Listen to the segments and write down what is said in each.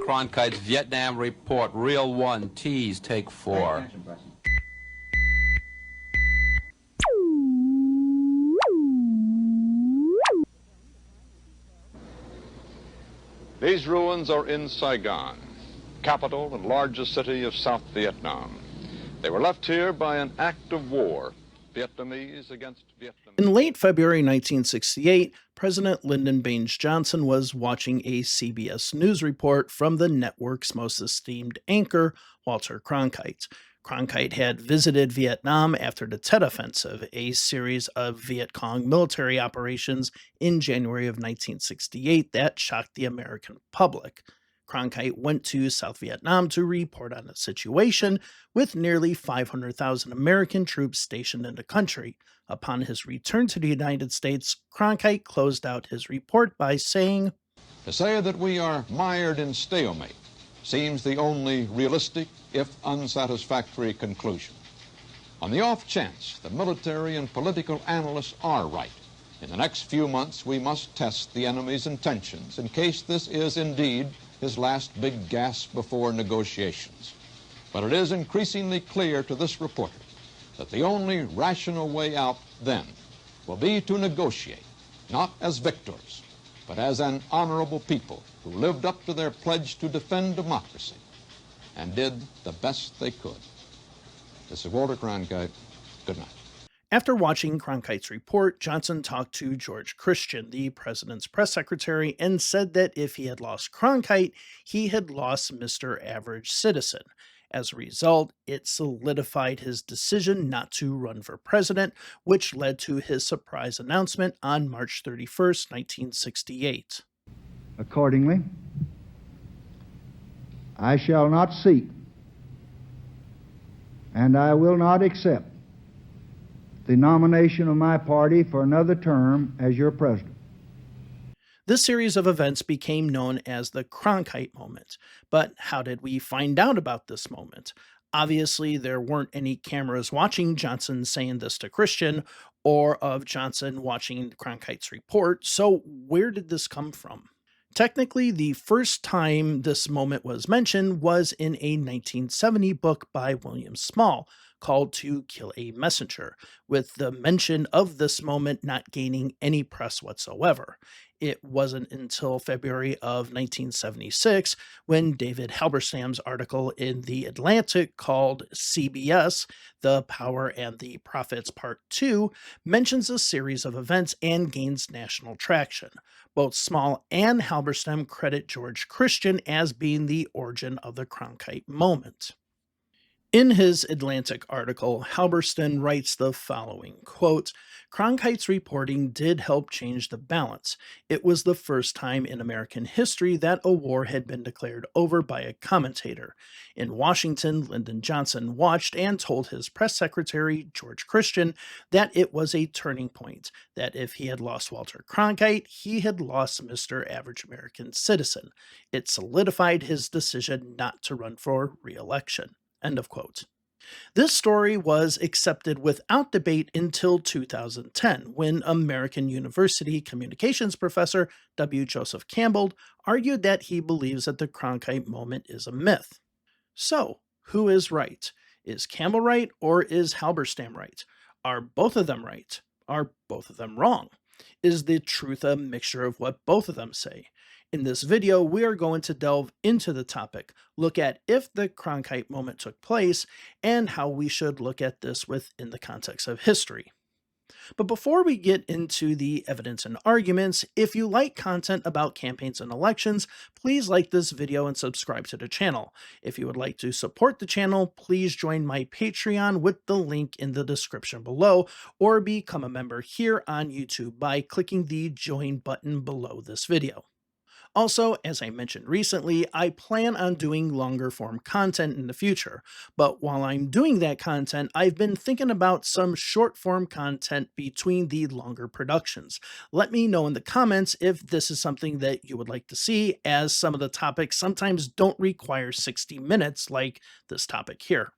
Cronkite's Vietnam report. Reel 1, tease, take 4. These ruins are in Saigon, capital and largest city of South Vietnam. They were left here by an act of war, Vietnamese against Vietnamese. In late February 1968, President Lyndon Baines Johnson was watching a CBS News report from the network's most esteemed anchor, Walter Cronkite. Cronkite had visited Vietnam after the Tet Offensive, a series of Viet Cong military operations in January of 1968 that shocked the American public. Cronkite went to South Vietnam to report on the situation, with nearly 500,000 American troops stationed in the country. Upon his return to the United States, Cronkite closed out his report by saying, To say that we are mired in stalemate seems the only realistic, if unsatisfactory, conclusion. On the off chance that military and political analysts are right, in the next few months we must test the enemy's intentions in case this is indeed his last big gasp before negotiations. But it is increasingly clear to this reporter that the only rational way out then will be to negotiate, not as victors, but as an honorable people who lived up to their pledge to defend democracy and did the best they could. This is Walter Cronkite. Good night. After watching Cronkite's report, Johnson talked to George Christian, the president's press secretary, and said that if he had lost Cronkite, he had lost Mr. Average Citizen. As a result, it solidified his decision not to run for president, which led to his surprise announcement on March 31st, 1968. Accordingly, I shall not seek, and I will not accept the nomination of my party for another term as your president. This series of events became known as the Cronkite moment. But how did we find out about this moment? Obviously, there weren't any cameras watching Johnson saying this to Christian, or of Johnson watching Cronkite's report, so where did this come from? Technically, the first time this moment was mentioned was in a 1970 book by William Small, called To Kill a Messenger, with the mention of this moment not gaining any press whatsoever. It wasn't until February of 1976 when David Halberstam's article in The Atlantic called CBS, The Power and the Profits Part 2 mentions a series of events and gains national traction. Both Small and Halberstam credit George Christian as being the origin of the Cronkite moment. In his Atlantic article, Halberstam writes the following, quote, Cronkite's reporting did help change the balance. It was the first time in American history that a war had been declared over by a commentator. In Washington, Lyndon Johnson watched and told his press secretary, George Christian, that it was a turning point, that if he had lost Walter Cronkite, he had lost Mr. Average American Citizen. It solidified his decision not to run for re-election. End of quote. This story was accepted without debate until 2010, when American University communications professor W. Joseph Campbell argued that he believes that the Cronkite moment is a myth. So, who is right? Is Campbell right, or is Halberstam right? Are both of them right? Are both of them wrong? Is the truth a mixture of what both of them say? In this video, we are going to delve into the topic, look at if the Cronkite moment took place, and how we should look at this within the context of history. But before we get into the evidence and arguments, if you like content about campaigns and elections, please like this video and subscribe to the channel. If you would like to support the channel, please join my Patreon with the link in the description below, or become a member here on YouTube by clicking the join button below this video. Also, as I mentioned recently, I plan on doing longer form content in the future, but while I'm doing that content, I've been thinking about some short form content between the longer productions. Let me know in the comments if this is something that you would like to see, as some of the topics sometimes don't require 60 minutes like this topic here.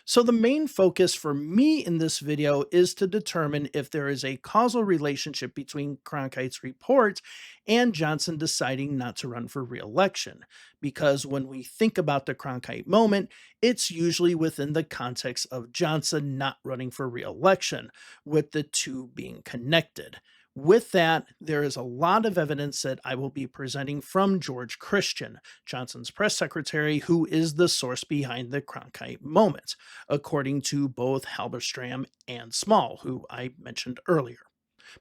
So the main focus for me in this video is to determine if there is a causal relationship between Cronkite's report and Johnson deciding not to run for re-election. Because when we think about the Cronkite moment, it's usually within the context of Johnson not running for re-election, with the two being connected. With that, there is a lot of evidence that I will be presenting from George Christian, Johnson's press secretary, who is the source behind the Cronkite moment, according to both Halberstam and Small, who I mentioned earlier.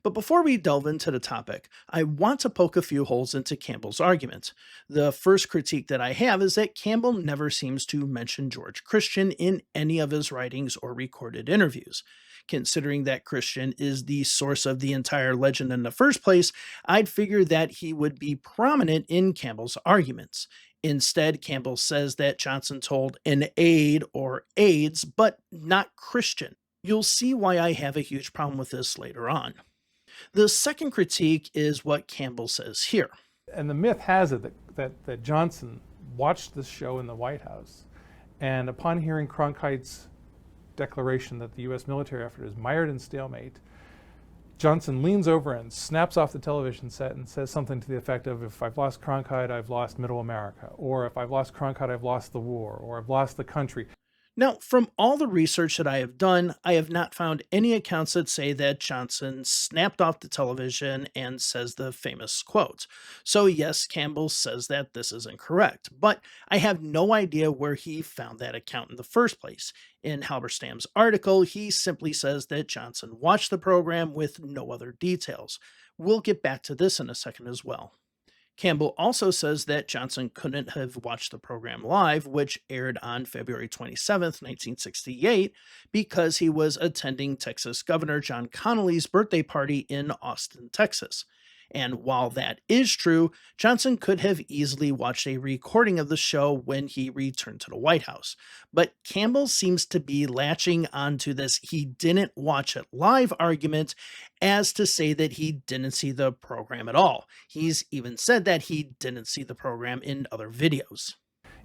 But before we delve into the topic, I want to poke a few holes into Campbell's argument. The first critique that I have is that Campbell never seems to mention George Christian in any of his writings or recorded interviews. Considering that Christian is the source of the entire legend in the first place, I'd figure that he would be prominent in Campbell's arguments. Instead, Campbell says that Johnson told an aide or aides, but not Christian. You'll see why I have a huge problem with this later on. The second critique is what Campbell says here. And the myth has it that Johnson watched this show in the White House, and upon hearing Cronkite's declaration that the U.S. military effort is mired in stalemate, Johnson leans over and snaps off the television set and says something to the effect of, if I've lost Cronkite, I've lost Middle America, or if I've lost Cronkite, I've lost the war, or I've lost the country. Now, from all the research that I have done, I have not found any accounts that say that Johnson snapped off the television and says the famous quote. So yes, Campbell says that this is incorrect, but I have no idea where he found that account in the first place. In Halberstam's article, he simply says that Johnson watched the program with no other details. We'll get back to this in a second as well. Campbell also says that Johnson couldn't have watched the program live, which aired on February 27th, 1968, because he was attending Texas Governor John Connally's birthday party in Austin, Texas. And while that is true, Johnson could have easily watched a recording of the show when he returned to the White House. But Campbell seems to be latching onto this "he didn't watch it live" argument as to say that he didn't see the program at all. He's even said that he didn't see the program in other videos.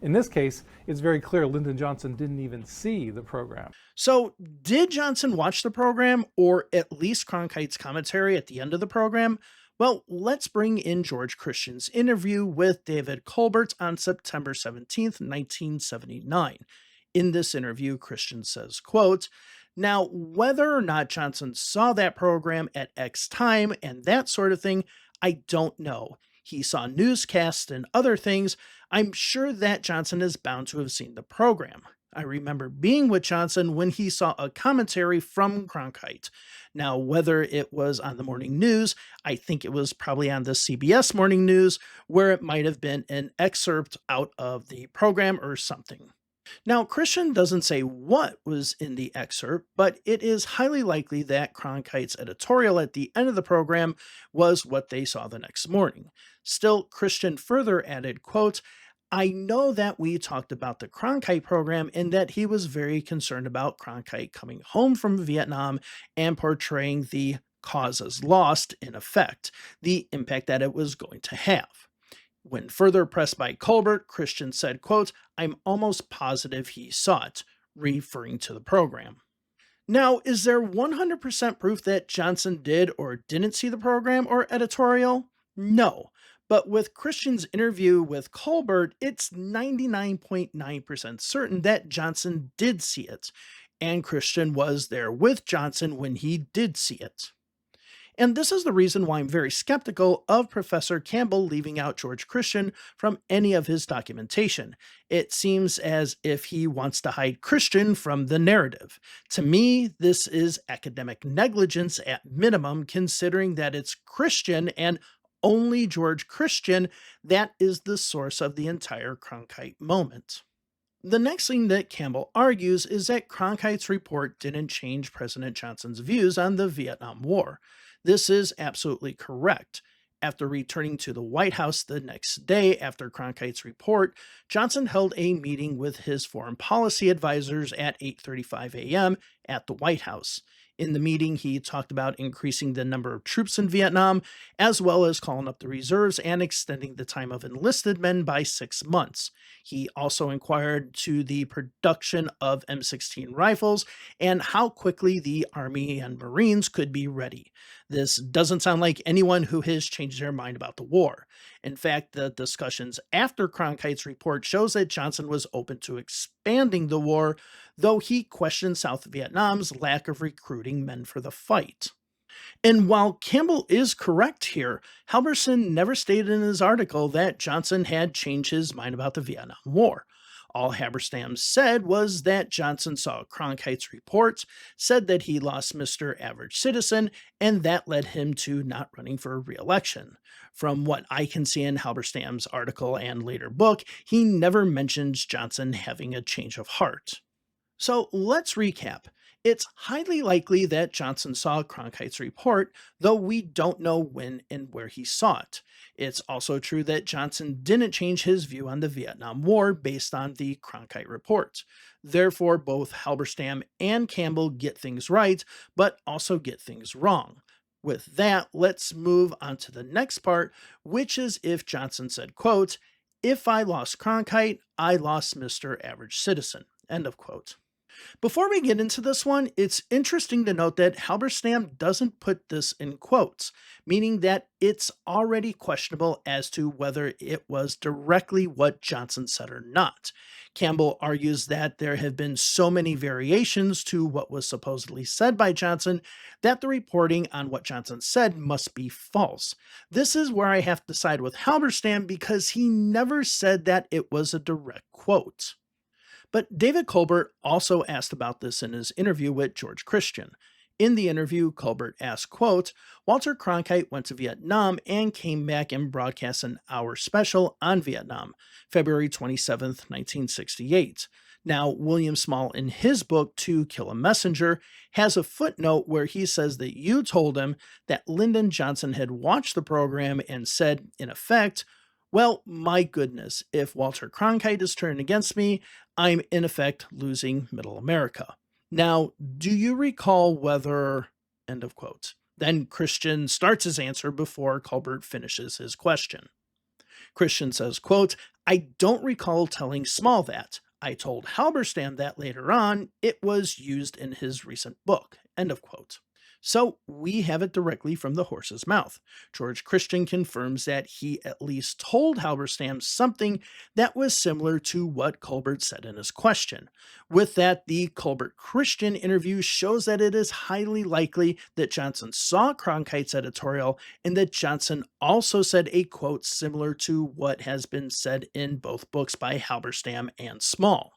In this case, it's very clear Lyndon Johnson didn't even see the program. So, did Johnson watch the program, or at least Cronkite's commentary at the end of the program? Well, let's bring in George Christian's interview with David Colbert on September 17th, 1979. In this interview, Christian says, quote, "Now, whether or not Johnson saw that program at X time and that sort of thing, I don't know. He saw newscasts and other things. I'm sure that Johnson is bound to have seen the program. I remember being with Johnson when he saw a commentary from Cronkite. Now, whether it was on the morning news, I think it was probably on the CBS morning news, where it might have been an excerpt out of the program or something." Now, Christian doesn't say what was in the excerpt, but it is highly likely that Cronkite's editorial at the end of the program was what they saw the next morning. Still, Christian further added, quote, "I know that we talked about the Cronkite program and that he was very concerned about Cronkite coming home from Vietnam and portraying the cause as lost, in effect, the impact that it was going to have." When further pressed by Colbert, Christian said, quote, "I'm almost positive he saw it," referring to the program. Now, is there 100% proof that Johnson did or didn't see the program or editorial? No. But with Christian's interview with Colbert, it's 99.9% certain that Johnson did see it, and Christian was there with Johnson when he did see it. And this is the reason why I'm very skeptical of Professor Campbell leaving out George Christian from any of his documentation. It seems as if he wants to hide Christian from the narrative. To me, this is academic negligence at minimum, considering that it's Christian and only George Christian that is the source of the entire Cronkite moment. The next thing that Campbell argues is that Cronkite's report didn't change President Johnson's views on the Vietnam War. This is absolutely correct. After returning to the White House the next day after Cronkite's report, Johnson held a meeting with his foreign policy advisors at 8:35 a.m. at the White House. In the meeting, he talked about increasing the number of troops in Vietnam, as well as calling up the reserves and extending the time of enlisted men by 6 months. He also inquired to the production of M16 rifles and how quickly the Army and Marines could be ready. This doesn't sound like anyone who has changed their mind about the war. In fact, the discussions after Cronkite's report shows that Johnson was open to expanding the war, though he questioned South Vietnam's lack of recruiting men for the fight. And while Campbell is correct here, Halberstam never stated in his article that Johnson had changed his mind about the Vietnam War. All Halberstam said was that Johnson saw Cronkite's report, said that he lost Mr. Average Citizen, and that led him to not running for re-election. From what I can see in Halberstam's article and later book, he never mentions Johnson having a change of heart. So let's recap. It's highly likely that Johnson saw Cronkite's report, though we don't know when and where he saw it. It's also true that Johnson didn't change his view on the Vietnam War based on the Cronkite report. Therefore, both Halberstam and Campbell get things right, but also get things wrong. With that, let's move on to the next part, which is if Johnson said, quote, "If I lost Cronkite, I lost Mr. Average Citizen," end of quote. Before we get into this one, it's interesting to note that Halberstam doesn't put this in quotes, meaning that it's already questionable as to whether it was directly what Johnson said or not. Campbell argues that there have been so many variations to what was supposedly said by Johnson that the reporting on what Johnson said must be false. This is where I have to side with Halberstam because he never said that it was a direct quote. But David Colbert also asked about this in his interview with George Christian. In the interview, Colbert asked, quote, "Walter Cronkite went to Vietnam and came back and broadcast an hour special on Vietnam, February 27th, 1968. Now, William Small, in his book, To Kill a Messenger, has a footnote where he says that you told him that Lyndon Johnson had watched the program and said, in effect, 'Well, my goodness, if Walter Cronkite is turned against me, I'm in effect losing Middle America.' Now, do you recall whether," end of quote. Then Christian starts his answer before Colbert finishes his question. Christian says, quote, "I don't recall telling Small that. I told Halberstam that later on. It was used in his recent book," end of quote. So we have it directly from the horse's mouth. George Christian confirms that he at least told Halberstam something that was similar to what Colbert said in his question. With that, the Colbert-Christian interview shows that it is highly likely that Johnson saw Cronkite's editorial and that Johnson also said a quote similar to what has been said in both books by Halberstam and Small.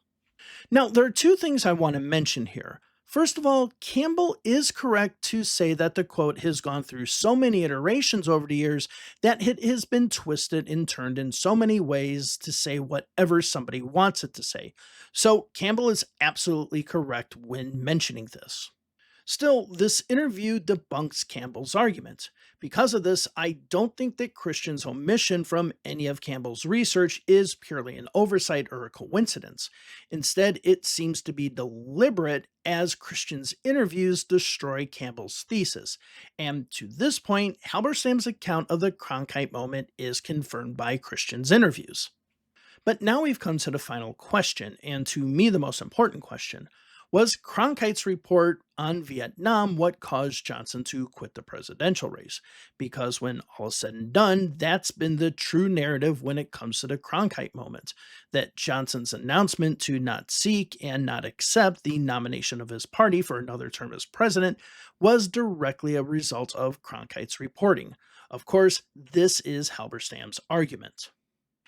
Now, there are two things I want to mention here. First of all, Campbell is correct to say that the quote has gone through so many iterations over the years that it has been twisted and turned in so many ways to say whatever somebody wants it to say. So Campbell is absolutely correct when mentioning this. Still, this interview debunks Campbell's argument. Because of this, I don't think that Christian's omission from any of Campbell's research is purely an oversight or a coincidence. Instead, it seems to be deliberate as Christian's interviews destroy Campbell's thesis. And to this point, Halberstam's account of the Cronkite moment is confirmed by Christian's interviews. But now we've come to the final question, and to me the most important question. Was Cronkite's report on Vietnam what caused Johnson to quit the presidential race? Because when all is said and done, that's been the true narrative when it comes to the Cronkite moment. That Johnson's announcement to not seek and not accept the nomination of his party for another term as president was directly a result of Cronkite's reporting. Of course, this is Halberstam's argument.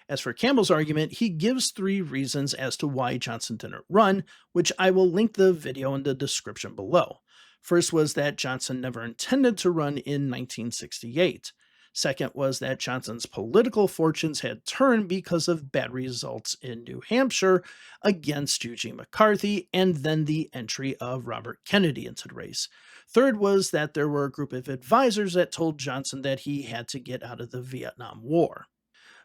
As for Campbell's argument, he gives 3 reasons as to why Johnson didn't run, which I will link the video in the description below. First was that Johnson never intended to run in 1968. Second was that Johnson's political fortunes had turned because of bad results in New Hampshire against Eugene McCarthy, and then the entry of Robert Kennedy into the race. Third was that there were a group of advisors that told Johnson that he had to get out of the Vietnam War.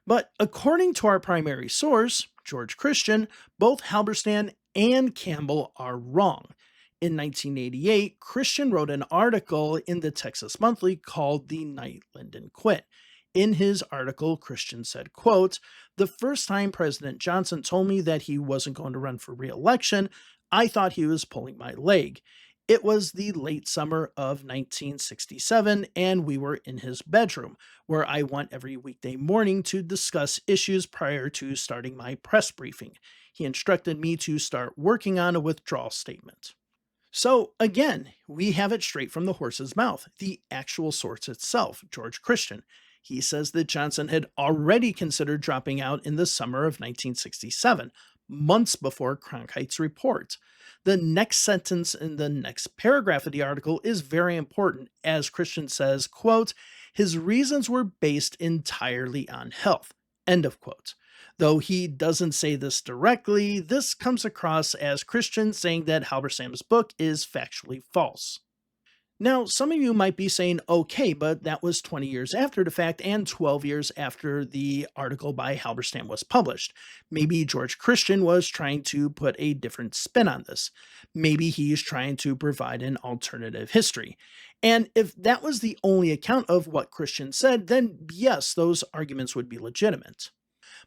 But according to our primary source, George Christian, both Halberstam and Campbell are wrong. In 1988, Christian wrote an article in the Texas Monthly called "The Night Lyndon Quit." In his article, Christian said, quote, "The first time President Johnson told me that he wasn't going to run for re-election, I thought he was pulling my leg. It was the late summer of 1967, and we were in his bedroom, where I went every weekday morning to discuss issues prior to starting my press briefing. He instructed me to start working on a withdrawal statement." So again, we have it straight from the horse's mouth, the actual source itself, George Christian. He says that Johnson had already considered dropping out in the summer of 1967, months before Cronkite's report. The next sentence in the next paragraph of the article is very important, as Christian says, quote, "His reasons were based entirely on health," end of quote. Though he doesn't say this directly, this comes across as Christian saying that Halberstam's book is factually false. Now, some of you might be saying, okay, but that was 20 years after the fact and 12 years after the article by Halberstam was published. Maybe George Christian was trying to put a different spin on this. Maybe he's trying to provide an alternative history. And if that was the only account of what Christian said, then yes, those arguments would be legitimate.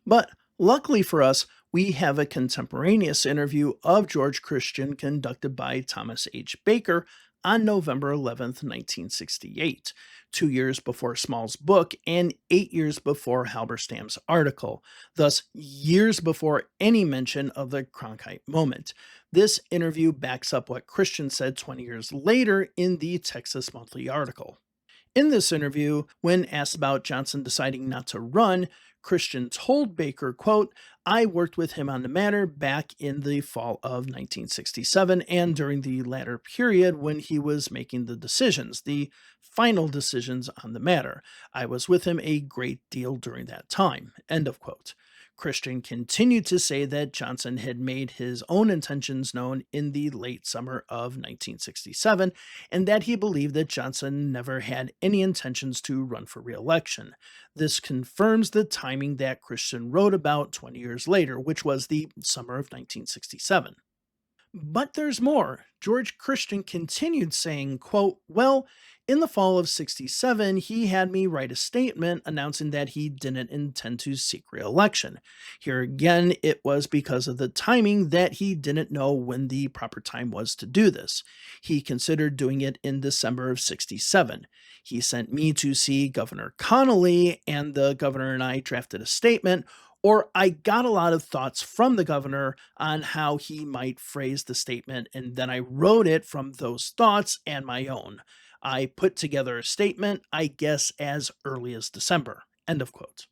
But luckily for us, we have a contemporaneous interview of George Christian conducted by Thomas H. Baker on November 11th, 1968, 2 years before Small's book and 8 years before Halberstam's article, thus years before any mention of the Cronkite moment. This interview backs up what Christian said 20 years later in the Texas Monthly article. In this interview, when asked about Johnson deciding not to run, Christian told Baker, quote, "I worked with him on the matter back in the fall of 1967 and during the latter period when he was making the decisions, the final decisions on the matter. I was with him a great deal during that time," end of quote. Christian continued to say that Johnson had made his own intentions known in the late summer of 1967 and that he believed that Johnson never had any intentions to run for re-election. This confirms the timing that Christian wrote about 20 years later, which was the summer of 1967. But there's more. George Christian continued saying, quote, "Well, in the fall of 67, he had me write a statement announcing that he didn't intend to seek re-election. Here again, it was because of the timing that he didn't know when the proper time was to do this. He considered doing it in December of 67. He sent me to see Governor Connolly, and the governor and I drafted a statement, or I got a lot of thoughts from the governor on how he might phrase the statement, and then I wrote it from those thoughts and my own. I put together a statement, I guess, as early as December." End of quote.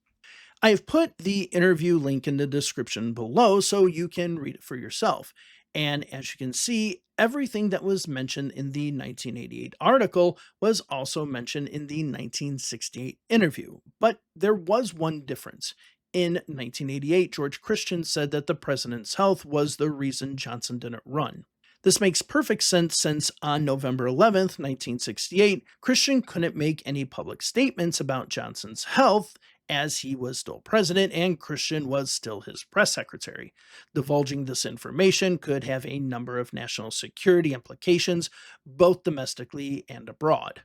I have put the interview link in the description below so you can read it for yourself. And as you can see, everything that was mentioned in the 1988 article was also mentioned in the 1968 interview. But there was one difference. In 1988, George Christian said that the president's health was the reason Johnson didn't run. This makes perfect sense since on November 11th, 1968, Christian couldn't make any public statements about Johnson's health as he was still president and Christian was still his press secretary. Divulging this information could have a number of national security implications, both domestically and abroad.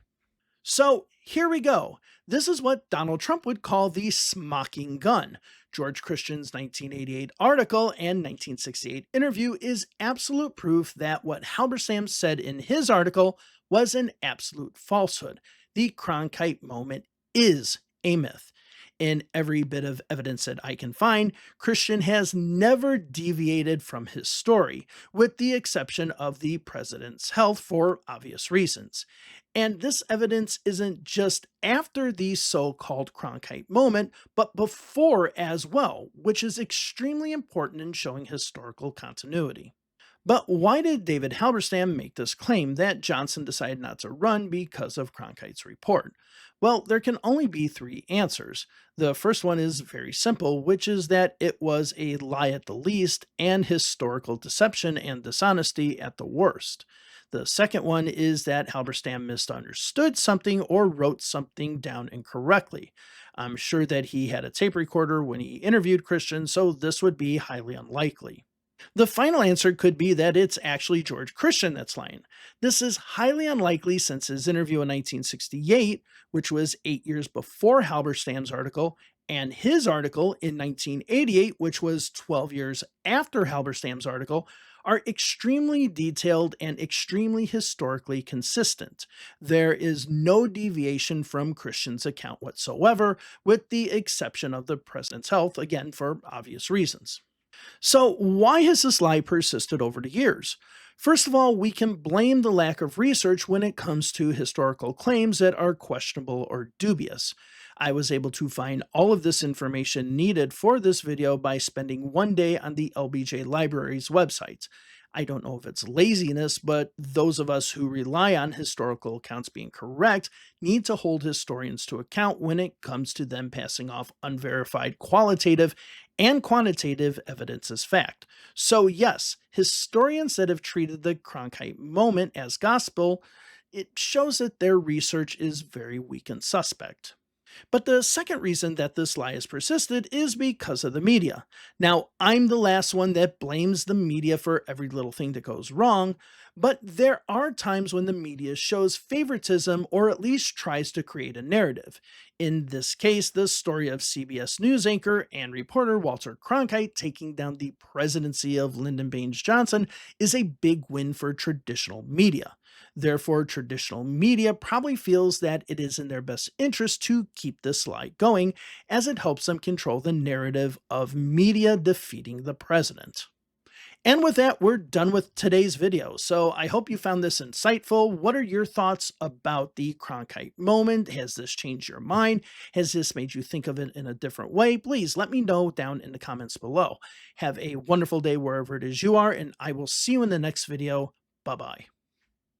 So here we go. This is what Donald Trump would call the smocking gun. George Christian's 1988 article and 1968 interview is absolute proof that what Halberstam said in his article was an absolute falsehood. The Cronkite moment is a myth. In every bit of evidence that I can find, Christian has never deviated from his story, with the exception of the president's health for obvious reasons. And this evidence isn't just after the so-called Cronkite moment, but before as well, which is extremely important in showing historical continuity. But why did David Halberstam make this claim that Johnson decided not to run because of Cronkite's report? Well, there can only be three answers. The first one is very simple, which is that it was a lie at the least and historical deception and dishonesty at the worst. The second one is that Halberstam misunderstood something or wrote something down incorrectly. I'm sure that he had a tape recorder when he interviewed Christian, so this would be highly unlikely. The final answer could be that it's actually George Christian that's lying. This is highly unlikely since his interview in 1968, which was 8 years before Halberstam's article, and his article in 1988, which was 12 years after Halberstam's article, are extremely detailed and extremely historically consistent. There is no deviation from Christian's account whatsoever, with the exception of the president's health, again for obvious reasons. So, why has this lie persisted over the years? First of all, we can blame the lack of research when it comes to historical claims that are questionable or dubious. I was able to find all of this information needed for this video by spending one day on the LBJ Library's website. I don't know if it's laziness, but those of us who rely on historical accounts being correct need to hold historians to account when it comes to them passing off unverified qualitative and quantitative evidence as fact. So yes, historians that have treated the Cronkite moment as gospel, it shows that their research is very weak and suspect. But the second reason that this lie has persisted is because of the media. Now, I'm the last one that blames the media for every little thing that goes wrong, but there are times when the media shows favoritism or at least tries to create a narrative. In this case, the story of CBS News anchor and reporter Walter Cronkite taking down the presidency of Lyndon Baines Johnson is a big win for traditional media. Therefore, traditional media probably feels that it is in their best interest to keep this lie going, as it helps them control the narrative of media defeating the president. And with that, we're done with today's video. So I hope you found this insightful. What are your thoughts about the Cronkite moment? Has this changed your mind? Has this made you think of it in a different way? Please let me know down in the comments below. Have a wonderful day wherever it is you are, and I will see you in the next video. Bye-bye.